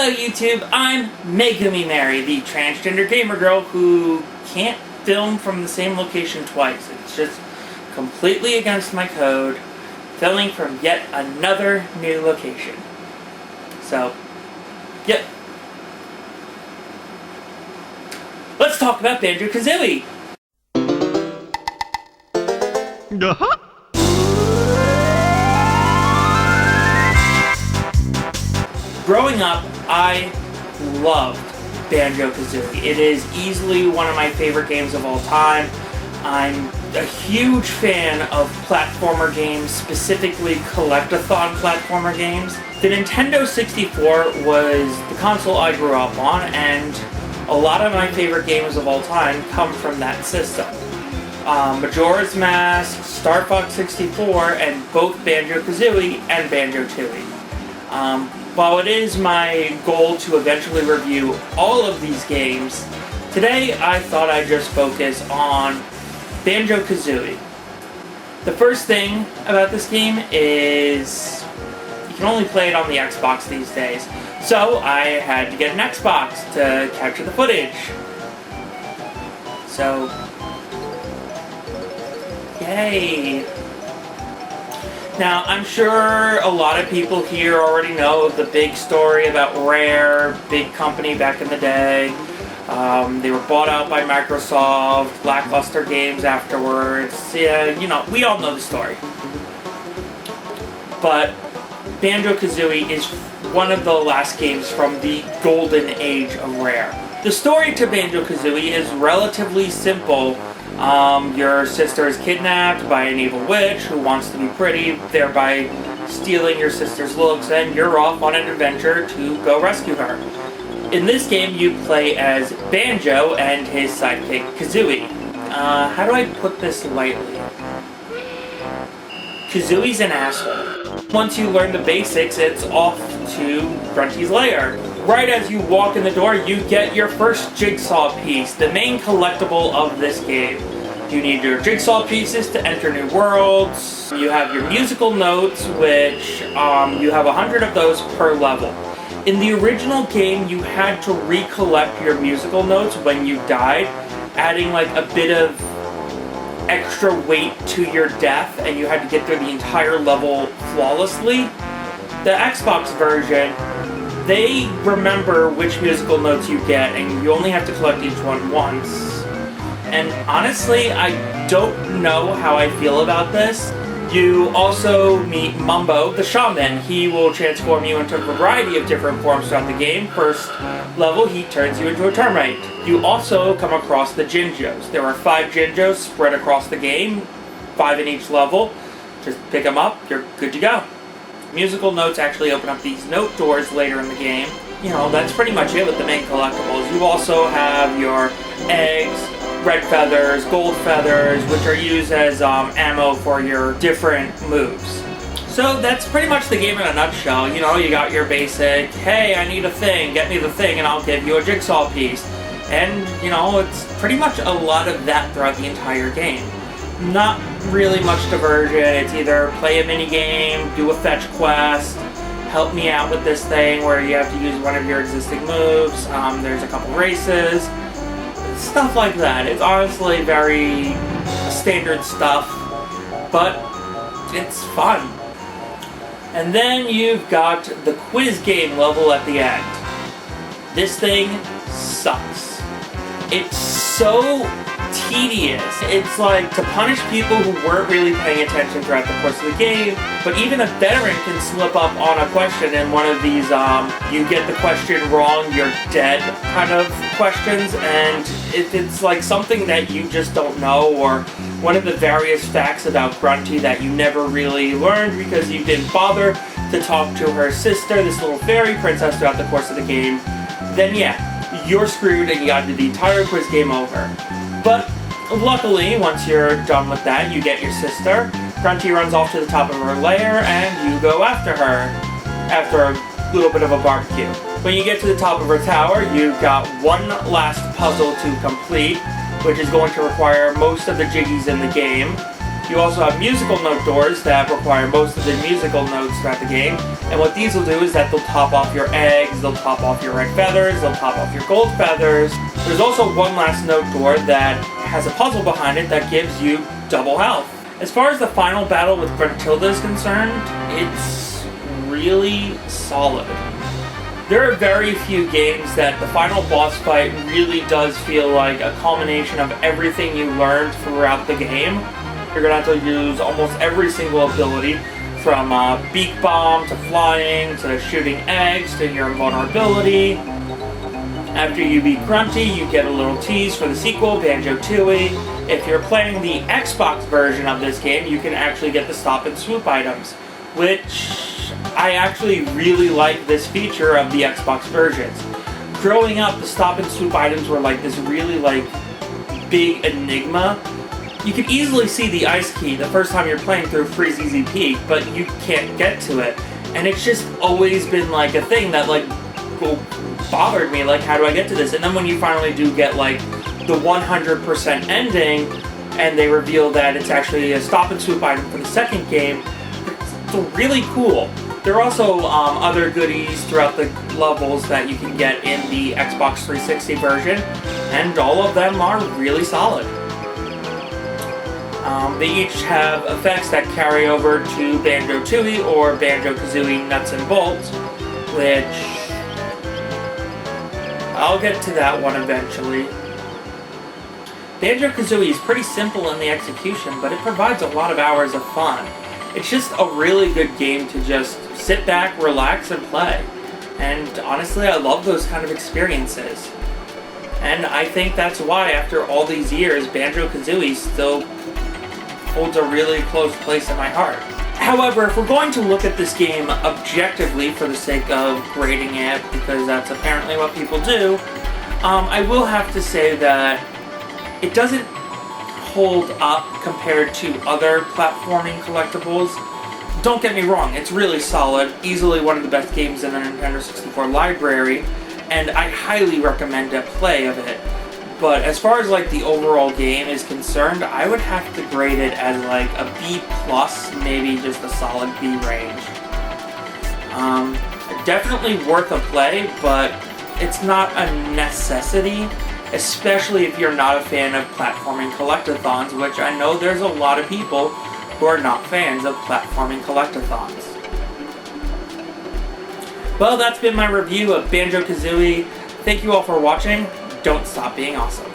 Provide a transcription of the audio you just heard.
Hello YouTube, I'm Megumi Mary, the transgender gamer girl who can't film from the same location twice. It's just completely against my code, filming from yet another new location. So, yep. Let's talk about Banjo Kazooie! Growing up, I loved Banjo Kazooie. It is easily one of my favorite games of all time. I'm a huge fan of platformer games, specifically collectathon platformer games. The Nintendo 64 was the console I grew up on, and a lot of my favorite games of all time come from that system. Majora's Mask, Star Fox 64, and both Banjo Kazooie and Banjo Tooie. While it is my goal to eventually review all of these games, today I thought I'd just focus on Banjo Kazooie. The first thing about this game is you can only play it on the Xbox these days, so I had to get an Xbox to capture the footage. So, yay! Now, I'm sure a lot of people here already know the big story about Rare, big company back in the day. They were bought out by Microsoft, lackluster games afterwards. Yeah, you know, we all know the story. But Banjo Kazooie is one of the last games from the golden age of Rare. The story to Banjo Kazooie is relatively simple. Your sister is kidnapped by an evil witch who wants to be pretty, thereby stealing your sister's looks, and you're off on an adventure to go rescue her. In this game, you play as Banjo and his sidekick, Kazooie. How do I put this lightly? Kazooie's an asshole. Once you learn the basics, it's off to Grunty's lair. Right as you walk in the door, you get your first jigsaw piece, the main collectible of this game. You need your jigsaw pieces to enter new worlds. You have your musical notes, which you have 100 of those per level. In the original game, you had to recollect your musical notes when you died, adding like a bit of extra weight to your death, and you had to get through the entire level flawlessly. The Xbox version, they remember which musical notes you get, and you only have to collect each one once. And honestly, I don't know how I feel about this. You also meet Mumbo, the shaman. He will transform you into a variety of different forms throughout the game. First level, he turns you into a termite. You also come across the Jinjos. There are 5 Jinjos spread across the game, 5 in each level. Just pick them up, you're good to go. Musical notes actually open up these note doors later in the game. You know, that's pretty much it with the main collectibles. You also have your eggs, red feathers, gold feathers, which are used as ammo for your different moves. So that's pretty much the game in a nutshell. You know, you got your basic, hey, I need a thing, get me the thing and I'll give you a jigsaw piece. And, you know, it's pretty much a lot of that throughout the entire game. Not really much diversion. It's either play a mini game, do a fetch quest, help me out with this thing where you have to use one of your existing moves. There's a couple races, stuff like that. It's honestly very standard stuff, but it's fun. And then you've got the quiz game level at the end. This thing sucks. It's so tedious. It's like to punish people who weren't really paying attention throughout the course of the game, but even a veteran can slip up on a question in one of these, you get the question wrong, you're dead kind of questions, and it's like something that you just don't know, or one of the various facts about Grunty that you never really learned because you didn't bother to talk to her sister, this little fairy princess, throughout the course of the game, then yeah, you're screwed and you gotta do the entire quiz game over. But luckily, once you're done with that, you get your sister. Grunty runs off to the top of her lair, and you go after her after a little bit of a barbecue. When you get to the top of her tower, you've got one last puzzle to complete, which is going to require most of the jiggies in the game. You also have musical note doors that require most of the musical notes throughout the game. And what these will do is that they'll top off your eggs, they'll top off your red feathers, they'll top off your gold feathers. There's also one last note door that has a puzzle behind it that gives you double health. As far as the final battle with Gruntilda is concerned, it's really solid. There are very few games that the final boss fight really does feel like a culmination of everything you learned throughout the game. You're going to have to use almost every single ability, from beak bomb to flying to shooting eggs to your invulnerability. After you beat Grunty, you get a little tease for the sequel, Banjo Kazooie. If you're playing the Xbox version of this game, you can actually get the stop and swoop items, which I actually really like this feature of the Xbox versions. Growing up, the stop and swoop items were like this really big enigma. You can easily see the ice key the first time you're playing through Freeze Easy Peak, but you can't get to it. And it's just always been like a thing that bothered me, like, how do I get to this? And then when you finally do get the 100% ending, and they reveal that it's actually a stop and swoop item for the second game, it's really cool. There are also other goodies throughout the levels that you can get in the Xbox 360 version, and all of them are really solid. They each have effects that carry over to Banjo Kazooie or Banjo Kazooie Nuts and Bolts, which I'll get to that one eventually. Banjo Kazooie is pretty simple in the execution, but it provides a lot of hours of fun. It's just a really good game to just sit back, relax, and play. And honestly, I love those kind of experiences. And I think that's why, after all these years, Banjo Kazooie still holds a really close place in my heart. However, if we're going to look at this game objectively for the sake of grading it, because that's apparently what people do, I will have to say that it doesn't hold up compared to other platforming collectibles. Don't get me wrong, it's really solid, easily one of the best games in the Nintendo 64 library, and I highly recommend a play of it. But as far as the overall game is concerned, I would have to grade it as a B+, maybe just a solid B range. Definitely worth a play, but it's not a necessity, especially if you're not a fan of platforming collectathons, which I know there's a lot of people who are not fans of platforming collectathons. Well, that's been my review of Banjo Kazooie. Thank you all for watching. Don't stop being awesome.